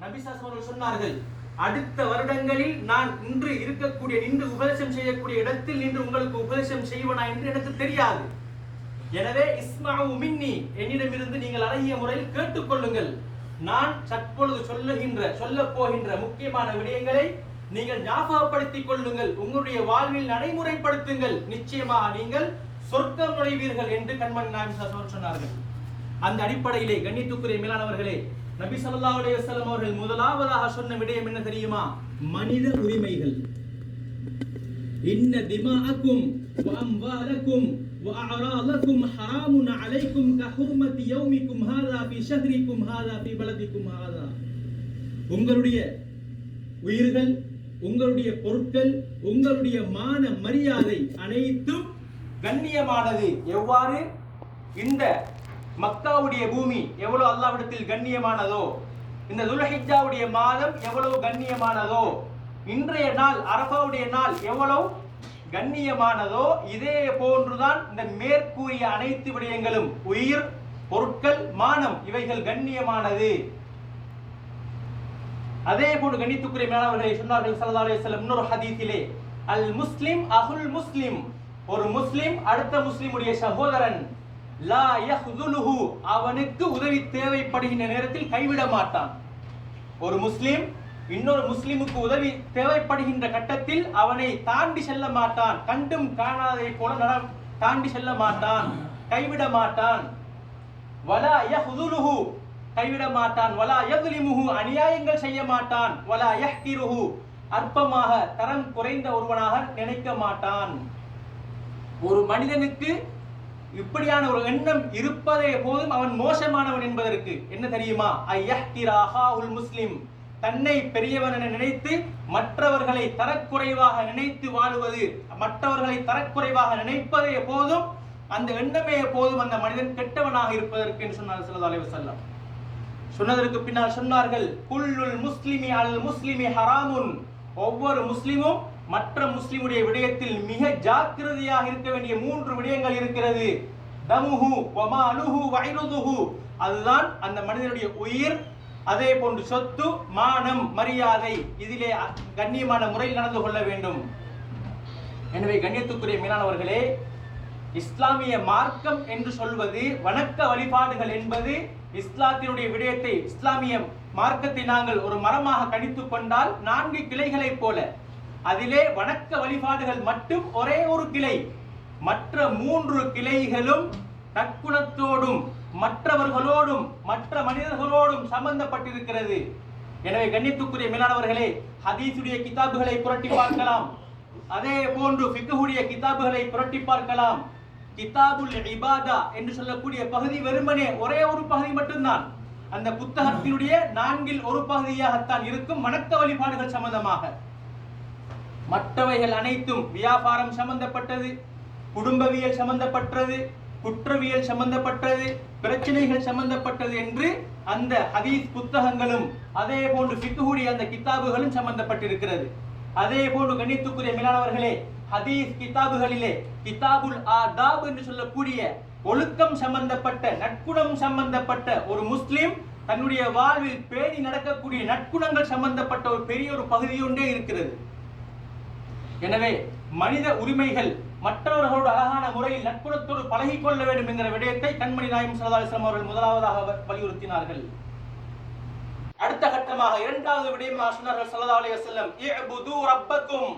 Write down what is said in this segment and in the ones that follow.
நபி ஸல்லல்லாஹு அலைஹி வஸல்லம் சொன்னார்கள், அடுத்த வருடங்களில் நான் இன்று உபதேசம் செய்யக்கூடிய இடத்தில் நின்று உங்களுக்கு உபதேசம் செய்வனா என்று எனக்கு தெரியாது. எனவே இஸ்மஉ மின்னி, என்னிடமிருந்து நீங்கள் அழகிய முறையில் கேட்டுக்கொள்ளுங்கள். நான் தற்பொழுது சொல்லப் போகின்ற முக்கியமான விடயங்களை நீங்கள் ஞாபகப்படுத்திக் கொள்ளுங்கள், உங்களுடைய வாழ்வில் நடைமுறைப்படுத்துங்கள், நிச்சயமாக நீங்கள் சொர்க்கம் நுழைவீர்கள் என்று கண்மணி நாயகம் ஸல்லல்லாஹு அலைஹி வஸல்லம் சொன்னார்கள். அந்த அடிப்படையிலே கண்ணியத்துக்குரிய மேலானவர்களே, நபி ஸல்லல்லாஹு அலைஹி வஸல்லம் அவர்கள் முதலாவதாக சொன்ன விடயம் என்ன தெரியுமா? மனித உரிமைகள். இன்ன திமாஅக்கும் வ அம்வாலக்கும் வ அஅராலக்கும் ஹராமுன் அலைக்கும் கஹுர்மதி யௌமிக்கும் ஹாதா ஃபீ ஷஹ்ரிக்கும் ஹாதா ஃபீ பலதிக்கும் ஹாதா. உங்களுடைய உயிர்கள், உங்களுடைய பொருட்கள், உங்களுடைய மான மரியாதை அனைத்தும் கண்ணியமானது. எவ்வாறு? இந்த மக்காவுடைய பூமி எவ்வளவு அல்லாஹ்விடத்தில் கண்ணியமானதோ, இந்த துல்ஹிஜ்ஜாவுடைய மாதம் எவ்வளவு கண்ணியமானதோ, இன்றைய நாள் அரஃபாவுடைய நாள் எவ்வளவு கண்ணியமானதோ, இதே போன்றுதான் இந்த மேற்கூறிய அனைத்து விடயங்களும், உயிர், பொருட்கள், மானம், இவைகள் கண்ணியமானது. அதே போன்று கண்ணியத்துக்குரிய மேலானவர்களை சொன்னார்கள் ஸல்லல்லாஹு அலைஹி வஸல்லம் இன்னொரு ஹதீஸிலே, அல் முஸ்லிம் அஹுல் முஸ்லிம், ஒரு முஸ்லிம் அடுத்த முஸ்லிமுடைய சகோதரன், லா யஹ்துலுஹு, அவனுக்கு உதவி தேவைப்படுகின்ற நேரத்தில் கைவிட மாட்டான். ஒரு முஸ்லிம் இன்னொரு முஸ்லிமுக்கு உதவி தேவைப்படுகின்ற கட்டத்தில் அவனை தாண்டி செல்ல மாட்டான், கண்டும் காணாததை போல தாண்டி செல்ல மாட்டான், கைவிட மாட்டான். வலா யஹ்துலுஹு, கைவிட மாட்டான். வலா யظ்லிமுஹு, அநியாயங்கள் செய்ய மாட்டான். வலா யஹ்கிருஹு, அற்பமாக தரம் குறைந்த ஒருவனாக நினைக்க மாட்டான். ஒரு மனிதனுக்கு இப்படியான ஒரு எண்ணம் இருப்பதே போதும் அவன் மோசமானவன் என்பதற்கு. என்ன தெரியுமா? ஐயஹ்கிராஹாவுல் முஸ்லிம், தன்னை பெரியவன் என நினைத்து மற்றவர்களை தரக்குறைவாக நினைத்து வாழுவது, மற்றவர்களை தரக்குறைவாக நினைப்பதே போதும், அந்த எண்ணமே போதும் அந்த மனிதன் கெட்டவனாக இருப்பதற்கு என்று சொன்னார் ஸல்லல்லாஹு அலைஹி வஸல்லம். சொன்னதற்கு பின்னால் சொன்னார்கள், குல்லுல் முஸ்லிமி அல் முஸ்லிமி ஹராமுன், ஒவ்வொரு முஸ்லிமும் மற்ற முஸ்லிமுடைய விடயத்தில் மிக ஜாக்கிரதையாக இருக்க வேண்டிய 3 விடயங்கள் இருக்கிறது. தமுஹு வ மாலுஹு வ இர்துஹு, அதுதான் அந்த மனிதனுடைய உயிர், அதே போன்று சொத்து, மானம், மரியாதை, இதிலே கண்ணியமான முறையில் நடந்து கொள்ள வேண்டும். எனவே கண்ணியத்துக்குரிய மேலானவர்களே, இஸ்லாமிய மார்க்கம் என்று சொல்வது, வணக்க வழிபாடுகள் என்பது, இஸ்லாத்தினுடைய விடயத்தை, இஸ்லாமிய மார்க்கத்தை நாங்கள் ஒரு மரமாக கணித்துக் கொண்டால் 4 கிளைகளை போல, அதிலே வணக்க வழிபாடுகள் மட்டும் ஒரே ஒரு கிளை, மற்ற 3 கிளைகளும் நற்குணத்தோடும் மற்றவர்களோடும் மற்ற மனிதர்களோடும் சம்பந்தப்பட்டிருக்கிறது. எனவே கண்ணியத்துக்குரிய மேலானவர்களே, ஹதீஸுடைய கிதாபுகளை புரட்டி பார்க்கலாம், அதே போன்று ஃபிக்ஹுடைய கிதாபுகளை புரட்டி பார்க்கலாம். கிதாபுல் இபாதா என்று சொல்லக்கூடிய பகுதி வெறுமனே ஒரே ஒரு பகுதி மட்டும்தான், அந்த புத்தகத்தினுடைய 4இல் ஒரு பகுதியாகத்தான் இருக்கும் வணக்க வழிபாடுகள் சம்பந்தமாக. மற்றவைகள் அனைத்தும் வியாபாரம் சம்பந்தப்பட்டது, குடும்பவியல் சம்பந்தப்பட்டது, குற்றவியல் சம்பந்தப்பட்டது, பிரச்சனைகள் சம்பந்தப்பட்டது என்று அந்த ஹதீஸ் புத்தகங்களும் அதே போன்று ஃபிக்ஹுடைய அந்த கிதாபுகளும் சம்பந்தப்பட்டிருக்கிறது. அதே போன்று கண்ணியத்துக்குரிய மேலானவர்களே, ஹதீஸ் கிதாபுகளிலே கிதாபுல் ஆதாப் என்று சொல்லக்கூடிய ஒழுக்கம் சம்பந்தப்பட்ட, நற்குணம் சம்பந்தப்பட்ட, ஒரு முஸ்லிம் தன்னுடைய வாழ்வில் பேணி நடக்கக்கூடிய நற்குணங்கள் சம்பந்தப்பட்ட ஒரு பெரிய ஒரு பகுதியொன்றே இருக்கிறது. எனவே மனித உரிமைகள், மற்றவர்களோடு அழகான முறையில் நற்குணத்தோடு பழகிக் கொள்ள வேண்டும் என்கிற விடயத்தை கண்மணி நாயகம் ஸல்லல்லாஹு அலைஹி வஸல்லம் அவர்கள் முதலாவதாக வலியுறுத்தினார்கள். அடுத்த கட்டமாக 2வது விடயமாக சொன்னார்கள் ஸல்லல்லாஹு அலைஹி வஸல்லம், இஅ்புது ரப்பக்கும்,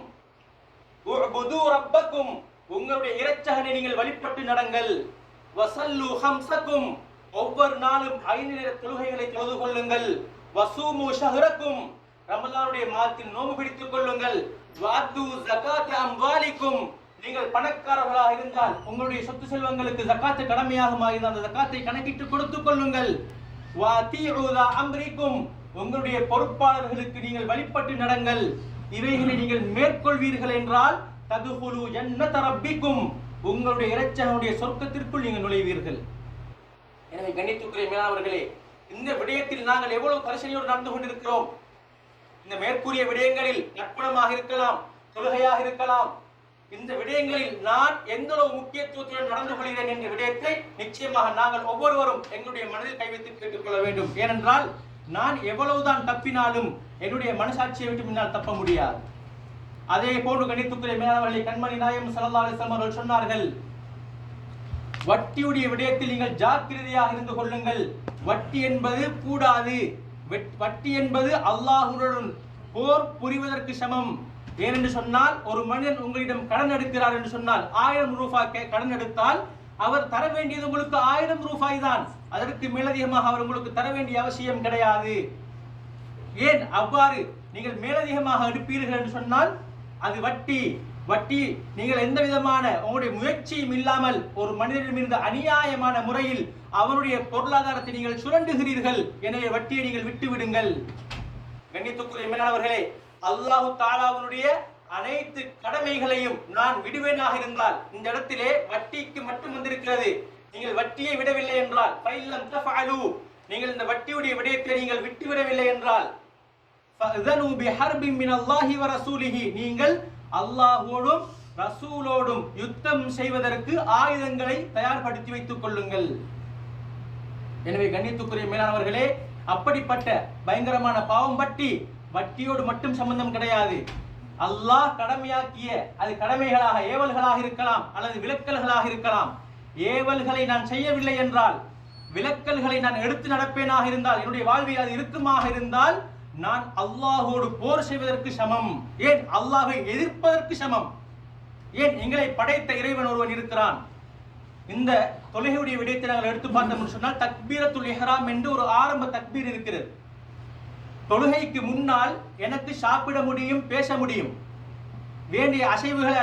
உஅ்புது ரப்பக்கும், உங்களுடைய இறைச்சகனை நீங்கள் வழிபட்டு நடங்கள். வஸல்லு ஹம்ஸக்கும், ஒவ்வொரு நாளும் 5 நேர தொழுகைகளை தொழுது கொள்ளுங்கள். வஸூமு ஷஹ்ரக்கும், ரமலானுடைய மாதத்தில் நோன்பு பிடித்துக் கொள்ளுங்கள். வஅத்து ஸகாத் அம்வாலிக்கும், நீங்கள் பணக்காரர்களாக இருந்தால் உங்களுடைய சொத்து செல்வங்களுக்கு ஜகாத் கடமையாகுமா இருந்தால் அந்த ஜகாத்தை கணக்கிட்டு கொடுத்துக் கொள்ளுங்கள். வஅதீஉ ஸா அம்ரிக்கும், உங்களுடைய பொறுப்பாளர்களுக்கு நீங்கள் வழிபட்டு நடங்கள். இவைகளை நீங்கள் மேற்கொள்வீர்கள் என்றால் ததுகுலு ஜன்னத ரப்பிக்கும், உங்களுடைய இறைச்சகனுடைய சொர்க்கத்திற்குள் நீங்கள் நுழைவீர்கள். எனவே கண்ணியத்துக்குரிய மேலானவர்களே, இந்த விடயத்தில் நாங்கள் எவ்வளவு கரிசனையோடு நடந்து கொண்டிருக்கிறோம். இந்த மேற்கூறிய விடயங்களில் நற்குணமாக இருக்கலாம், தொழுகையாக இருக்கலாம், இந்த விடயங்களில் நான் எந்த அளவு முக்கியத்துவத்துடன் நடந்து கொள்கிறேன் என்ற விடயத்தை நிச்சயமாக நாங்கள் ஒவ்வொருவரும் எங்களுடைய மனதில் கைவிட்டு கேட்டுக்கொள்ள வேண்டும். ஏனென்றால் நான் எவ்வளவுதான் தப்பினாலும் என்னுடைய மனசாட்சியை விட்டு முன்னால் தப்ப முடியாது. அதே போன்று கணித்துக்குரிய மேலாளர்களை கண்மணி நாயகம் ஸல்லல்லாஹு அலைஹி வஸல்லம் அவர்கள் சொன்னார்கள், வட்டியுடைய விடயத்தில் நீங்கள் ஜாக்கிரதையாக இருந்து கொள்ளுங்கள். வட்டி என்பது கூடாது. வட்டி என்பது அல்லாஹ்வுடன் போர் புரிவதற்கு சமம். ஏனென்று சொன்னால், ஒரு மனிதன் உங்களிடம் கடன் எடுக்கிறார் என்று சொன்னால், 1000 ரூபாய் கடன் எடுத்தால் அவர் தர வேண்டியது உங்களுக்கு 1000 ரூபாய் தான். அதற்கு மேலதிகமாக அவர் உங்களுக்கு தர வேண்டிய அவசியம் கிடையாது. ஏன் அவ்வாறு நீங்கள் மேலதிகமாக எடுப்பீர்கள் என்று சொன்னால் அது வட்டி. வட்டி நீங்கள் எந்த விதமான உங்களுடைய முயற்சியும் இல்லாமல் ஒரு மனிதனிடமிருந்து அநியாயமான முறையில் அவருடைய பொருளாதாரத்தை நீங்கள் சுரண்டுகிறீர்கள். எனவே வட்டியை நீங்கள் விட்டு விடுங்கள். கண்ணியத்துக்குரிய மேலானவர்களே, அல்லாஹ் தஆலாவுடைய அனைத்து கடமைகளையும் நான் விடுவேனாக இருந்தால், இந்த இடத்திலே வட்டிக்கு மட்டும் வந்திருக்கிறது. நீங்கள் வட்டியை விடவில்லை என்றால், ஃபைல்லம் தஃஅலு, நீங்கள் இந்த வட்டியுடைய விடயத்தை நீங்கள் விட்டுவிடவில்லை என்றால், ஃபஅதனு பிஹர்பின் மினல்லாஹி வ ரசூலிஹி, நீங்கள் அல்லாஹ்வோடும் ரசூலோடும் யுத்தம் செய்வதற்கு ஆயுதங்களை தயார்படுத்தி வைத்துக் கொள்ளுங்கள். எனவே கண்ணியத்துக்குரிய மேலானவர்களே, அப்படிப்பட்ட பயங்கரமான பாவம் வட்டி. வட்டியோடு மட்டும் சம்பந்தம் கிடையாது. அல்லாஹ் கடமையாக்கிய அது கடமைகளாக ஏவல்களாக இருக்கலாம் அல்லது விலக்கல்களாக இருக்கலாம். ஏவல்களை நான் செய்யவில்லை என்றால், விலக்கல்களை நான் எடுத்து நடப்பேனாக இருந்தால், என்னுடைய வாழ்வில் அது இருக்குமாக இருந்தால், நான் அல்லாஹோடு போர் செய்வதற்கு சமம். ஏன் அல்லாஹை எதிர்ப்பதற்கு சமம். ஏன் எங்களை படைத்த இறைவன் ஒருவன் இருக்கிறான். இந்த தொழுகையுடைய விடயத்தை நாங்கள் எடுத்து பார்த்தோம் சொன்னால், தக்பீரத்துல் இஹ்ராம் என்று ஒரு ஆரம்ப தக்பீர் இருக்கிறது. தொழுகைக்கு முன்னால் எனக்கு சாப்பிட முடியும், பேச முடியும், வேண்டிய அசைவுகளை